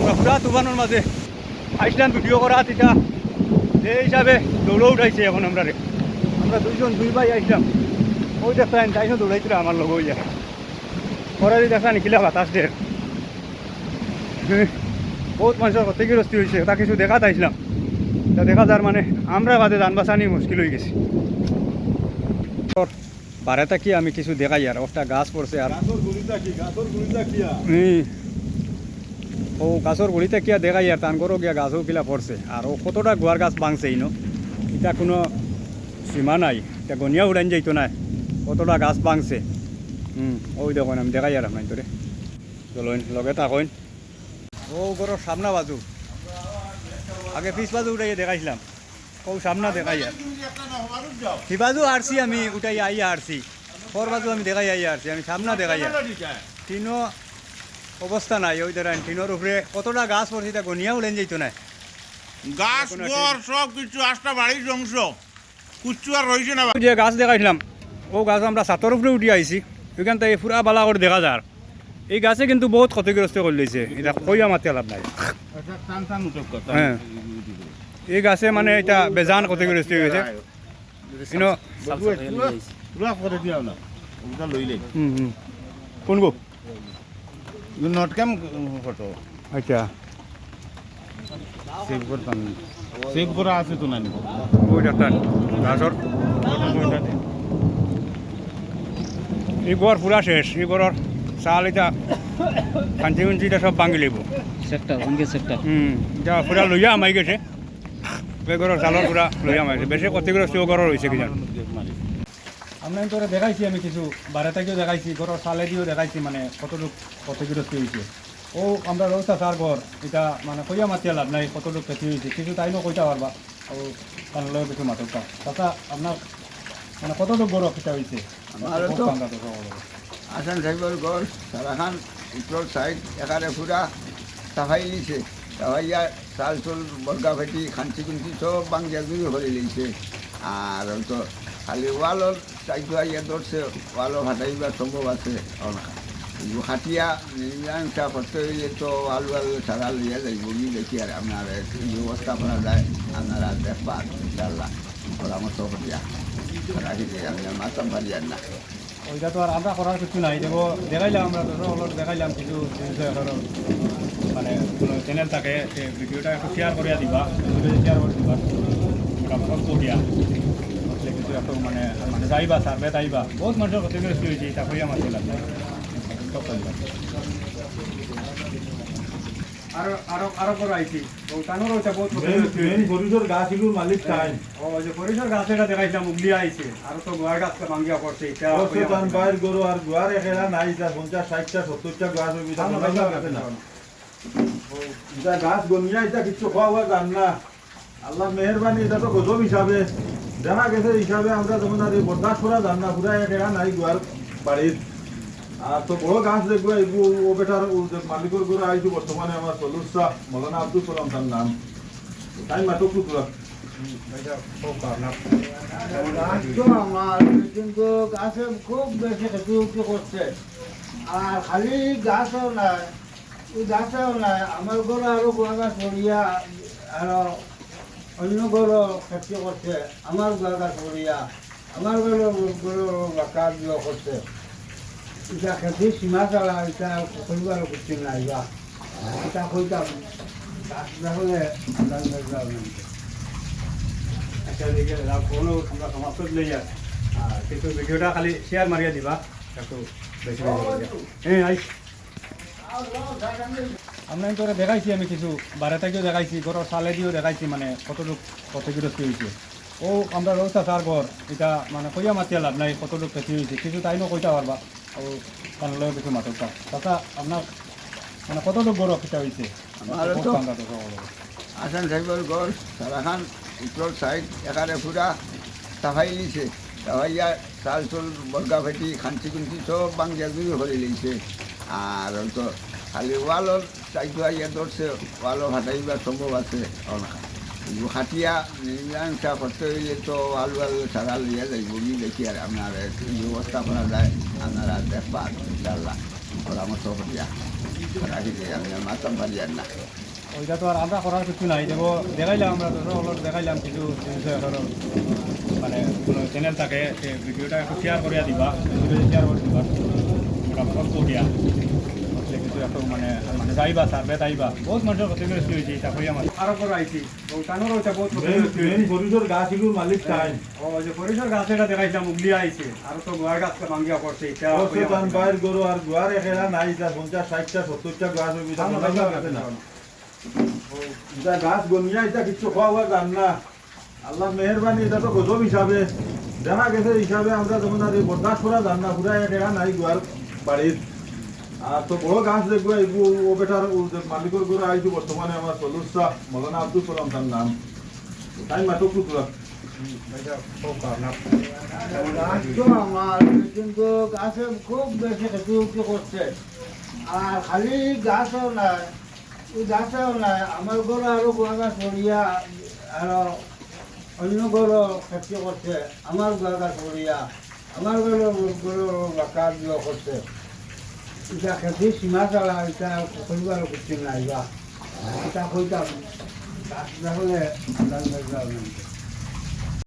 আমরা পুরা তুফানের মাঝে আইসলাম ভিডিও করা এটা সেই হিসাবে দৌড়ো উঠাইছে এখন আমরা দুইজন দুই ভাই আইসলাম ওই দেখেন তাই দৌড়াইছিল আমার লগ হয়ে যায় ওরা দেখা নিখিলা বাতাস দের বহুত মানুষের ক্ষতিগ্রস্ত হয়েছে তা কিছু দেখা তাইছিলাম তা দেখা যার মানে আমরা বাদে যান বাঁচানি মুশকিল হয়ে গেছি বারেটা কি আমি কিছু দেখাই আর একটা গাছ পড়ছে আর ও গাছের গুড়িতে কিয়া দেখাই আর টান করো গিয়া গাছও কিলা পড়ছে আর ও কতটা গোয়ার গাছ ভাঙছে ইনো এটা কোনো সীমা নাই এটা গনিয়া উড়াইন যাইতো না কতটা গাছ ভাঙছে ওই দেখুন আমি দেখাই আর আপনার তোরে চলুন লগে থাকুন ও গরর সামনা বাজু আগে পিছ বাজু উঠাইয়ে দেখাইছিলাম ও সামনা দেখাই আর সি বাজু আরছি আমি উঠাই আইয়া আরছি পর বাজু আমি দেখাই আইয়া আরছি আমি সামনা দেখাই আর তিনও অবস্থা নাই ওই ধরেন টিনের উপরে কতটা গাছ পড়ছে তা গনিয়া উড়েন যাইতো না গাছ গর সব কিছু আটটা বাড়ির অংশ কুচ্ছু আর রয়েছে না যে গাছ দেখাইছিলাম ও গাছ আমরা ছাতর উপরে উঠে আইছি ওইখান থেকে পুরা বালা করে দেখা যায় এই গাছে কিন্তু বহুত ক্ষতিগ্রস্ত করে লইছে এটা কইয়া মাতে লাভ নাই হ্যাঁ এই গাছে মানে এটা বেজান ক্ষতিগ্রস্ত হয়ে গেছে কোন গো নট ক্যাম ফটো আচ্ছা সেভ করতাম সেভ করা আছে তো না ওই ডাক্তার গাছর এই গড় পুরা শেষ এই গড়র চাল এটা কাঞ্চি কুঞ্চিটা সব ভাঙি লিব এটা পুরা লইয়া আমাই গেছে ওই গড়র চালর পুরা লইয়া আমাইছে বেশি ক্ষতিগ্রস্ত ও গড়র হয়েছে কিনা আমরা তোরা দেখাইছি আমি কিছু বারে থেকেও দেখাইছি গড়র চালে দিয়েও দেখাইছি মানে কতটুক ক্ষতিগ্রস্ত হয়েছে ও আমরা রোজটা চার ঘর এটা মানে কইয়া মাতিয়া লাভ নাই কতটুক ক্ষতি হয়েছে কিছু তাইনও কইতে পারবা ও কানলেও কিছু মাতকা তাতা আপনার মানে কতটুক গড় ক্ষতি হয়েছে আসান সাহেবের গড় সারাখান উত্তর সাইড এখানে পুরা সাফাই লিছে সাফাইয়া চাল চুল বর্গা ফেটি খাঞ্চি কুঞ্চি সব বাংলা জুড়ি হয়ে লিছে আর তো খালি ওয়ালর চাইতো ইয়ে ধরছে ওয়ালও হাঁটাইবার সম্ভব আছে হাতিয়া মীমাংসা করতে হইলে তো আলু আলু ছাড়া লইয়া যাইব দেখি আর আপনার ব্যবস্থা করা যায় আপনারা দেখবা ইনশাল্লাহ পরামর্শ করিয়া রাখি আমি মাতাম পারি আর না ওইটা তো আর আমরা করার কিছু নাই দেখো দেখাইলাম আমরা অলরেডি দেখাইলাম কিছু মানে কোনো চ্যানেল থাকে সে ভিডিওটা একটু শেয়ার করিয়া দিবা শেয়ার করে দিবা ওটা সব করিয়া কিছু একটু মানে মানে যাইবা সার্ভে যাইবা বহুত মানুষের ক্ষতিগ্রস্ত হয়েছে এটা কইয়া মারতে লাগবে সব করিবা আরো করে আইছি টানোর ওইটা বহুত পরিসর গাছ এগুলোর মালিক চাই ও যে পরিসর গাছ এটা দেখাইছিলাম উগলিয়া আইছে আর তো গোয়ার গাছটা ভাঙ্গিয়া পড়ছে এটা বাইর গরু আর গোয়ার একেরা নাই যা 50 60টা 70টা গাছ এটা গাছ গমিয়া এটা কিছু খাওয়া যান না আল্লাহ মেহরবানি এটা তো গজব হিসাবে দেখা গেছে হিসাবে আমরা যখন আর বরদাস্ত করা যান না পুরা একেরা নাই গোয়ার বাড়ির আর তো বড় গাছ দেখবো ও বেটার মালিকের করে আইছি বর্তমানে আমার সদস্য মৌলানা আব্দুল সালাম তার নাম তাই মাতক পুরা আমার কিন্তু গাছে খুব বেশি ক্ষতি করছে আর খালি গাছও নাই ওই গাছেও নাই আমার ঘরে আরো গোয়া গাছ পড়িয়া আরো অন্য ঘরও ক্ষতি করছে আমার গোয়া গাছ পড়িয়া আমার ঘরে কাজ করছে এটা খেতে সীমা চালা এটা পরিবার করতে নাই বা এটা কইতাম গাছ দেখলে আচ্ছা দেখে কোনো আমরা সমাপ্ত দিলে আর কিন্তু ভিডিওটা খালি শেয়ার মারিয়া দিবা একটু বেশি হ্যাঁ আইস আমরা তোরা দেখাইছি আমি কিছু বারে থেকেও দেখাইছি ঘরের চালে দিয়েও দেখাইছি মানে কতটুক ক্ষতিগ্রস্ত হয়েছে ও আমরা রোজটা চার ঘর এটা মানে কইয়া মাতিয়া লাভ নাই কতটুক ক্ষতি হয়েছে কিছু তাইনও কইতে পারবা ও কানলেও কিছু মাতকা তাতা আপনার মানে কতটুক গড় ক্ষতি হয়েছে আসান সাহেবের গড় সারাখান উত্তর সাইড এখানে পুরা সাফাই লিছে সাফাইয়া চাল চুল বর্গা ফেটি খাঞ্চি কুঞ্চি সব বাংলা জুড়ি হয়ে লিছে আর তো খালি ওয়ালর চাইতো ইয়ে ধরছে ওয়ালও হাঁটাইবার সম্ভব আছে হাতিয়া মীমাংসা করতে হইলে তো আলু আলু ছাড়া লইয়া যাইব দেখি আর আপনার ব্যবস্থা করা যায় আপনারা দেখবা ইনশাল্লাহ পরামর্শ করিয়া রাখি দিই আমি আর মাতাম পারি আর না ওইটা তো আর আমরা করার কিছু নাই দেবো দেখাইলাম আমরা দর্শক হলো দেখাইলাম কিছু মানে কোনো চ্যানেল থাকে সে ভিডিওটা একটু শেয়ার করিয়া দিবা শেয়ার করে দিবা ওটা ফোন করিয়া কিছু একটু মানে মানে যাইবা সার্ভে আইবা বহুত মানুষের ক্ষতিগ্রস্ত হয়েছে এটা কই আমার আরো করে আইছি টানোর ওইটা বহুত মেন পরিসর গাছ এগুলোর মালিক চাই ওই যে পরিসর গাছ এটা দেখাইছিলাম উগলি আইছে আর তো গোয়ার গাছটা ভাঙ্গিয়া করছে এটা অবশ্যই তান বাইর গরু আর গুয়ার একেরা নাই যা 50 60টা 70টা গাছ হইবি তা মনে লাগে না এটা গাছ গমিয়া এটা কিছু খাওয়া জান না আল্লাহ মেহেরবানি এটা তো গজব হিসাবে দেখা গেছে হিসাবে আমরা যখন আর বরদাস্ত করা জান না পুরা একেরা নাই গুয়ার বাড়ির আর তো বড় গাছ দেখবো এইগু ও বেটার মালিকের গরু আইছি বর্তমানে আমার সদস্য মৌলানা আব্দুল কালাম তার নাম তাই মাটক তুলা গাছ তো আমার কিন্তু গাছে খুব বেশি ক্ষতি করছে আর খালি গাছও নাই এই গাছও নাই আমার ঘরে আরো গোয়া গাছ পড়িয়া আরো অন্য ঘরও ক্ষতি করছে আমার গোয়া গাছ পড়িয়া আমার ঘরে বাঁকা দিয়ে করছে এটা খেতে সীমা চালা এটা করিবার কিছু নাই বা এটা হইতাম গাছ দেখলে